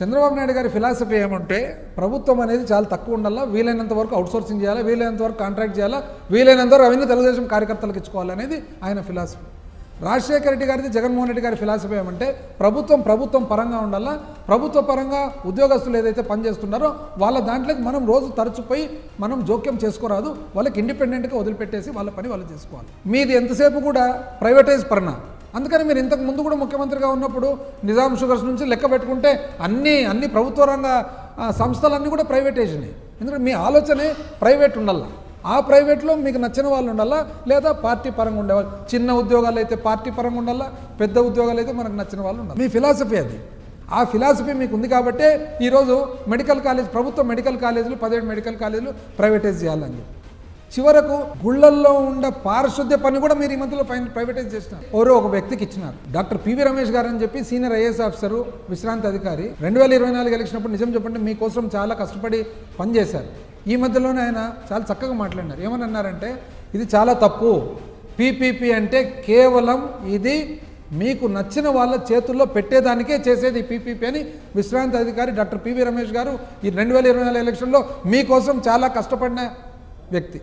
చంద్రబాబు నాయుడు గారి ఫిలాసఫీ ఏమంటే ప్రభుత్వం అనేది చాలా తక్కువ ఉండాలా, వీలైనంత వరకు అవుట్సోర్సింగ్ చేయాలా, వీలైనంత వరకు కాంట్రాక్ట్ చేయాలా, వీలైనంత వరకు అవన్నీ తెలుగుదేశం కార్యకర్తలకు ఇచ్చుకోవాలనేది ఆయన ఫిలాసఫీ. రాజశేఖర రెడ్డి గారిది, జగన్మోహన్ రెడ్డి గారి ఫిలాసఫీ ఏమంటే ప్రభుత్వం పరంగా ఉండాలా, ప్రభుత్వ పరంగా ఉద్యోగస్తులు ఏదైతే పనిచేస్తున్నారో వాళ్ళ దాంట్లోకి మనం రోజు తరచుపోయి మనం జోక్యం చేసుకోరాదు, వాళ్ళకి ఇండిపెండెంట్గా వదిలిపెట్టేసి వాళ్ళ పని వాళ్ళు చేసుకోవాలి. మీది ఎంతసేపు కూడా ప్రైవేటైజ్ పరణ. అందుకని మీరు ఇంతకు ముందు కూడా ముఖ్యమంత్రిగా ఉన్నప్పుడు నిజాం షుగర్స్ నుంచి లెక్క పెట్టుకుంటే అన్ని ప్రభుత్వ రంగ సంస్థలన్నీ కూడా ప్రైవేటైజేషన్. ఎందుకంటే మీ ఆలోచనే ప్రైవేట్ ఉండాలా, ఆ ప్రైవేట్లో మీకు నచ్చిన వాళ్ళు ఉండాలా, లేదా పార్టీ పరంగా ఉండేవాళ్ళు. చిన్న ఉద్యోగాలు అయితే పార్టీ పరంగా ఉండాలా, పెద్ద ఉద్యోగాలు అయితే మనకు నచ్చిన వాళ్ళు ఉండాలి. మీ ఫిలాసఫీ అది. ఆ ఫిలాసఫీ మీకు ఉంది కాబట్టే ఈరోజు మెడికల్ కాలేజ్, ప్రభుత్వ మెడికల్ కాలేజీలు 17 మెడికల్ కాలేజీలు ప్రైవేటైజ్ చేయాలని చెప్పి చివరకు గుళ్ళల్లో ఉండే పారిశుద్ధ్య పని కూడా మీరు ఈ మధ్యలో ప్రైవేటైజ్ చేసినారు. ఒక వ్యక్తికి ఇచ్చినారు. డాక్టర్ పివి రమేష్ గారు అని చెప్పి సీనియర్ ఐఏఎస్ ఆఫీసరు, విశ్రాంతి అధికారి. 2024 ఎలక్షనప్పుడు నిజం చెప్పండి మీకోసం చాలా కష్టపడి పనిచేశారు. ఈ మధ్యలోనే ఆయన చాలా చక్కగా మాట్లాడినారు. ఏమని అన్నారంటే ఇది చాలా తప్పు, పీపీపీ అంటే కేవలం ఇది మీకు నచ్చిన వాళ్ళ చేతుల్లో పెట్టేదానికే చేసేది పీపీపీ అని విశ్రాంతి అధికారి డాక్టర్ పివి రమేష్ గారు ఈ 2024 ఎలక్షన్లో మీకోసం చాలా కష్టపడిన వ్యక్తి.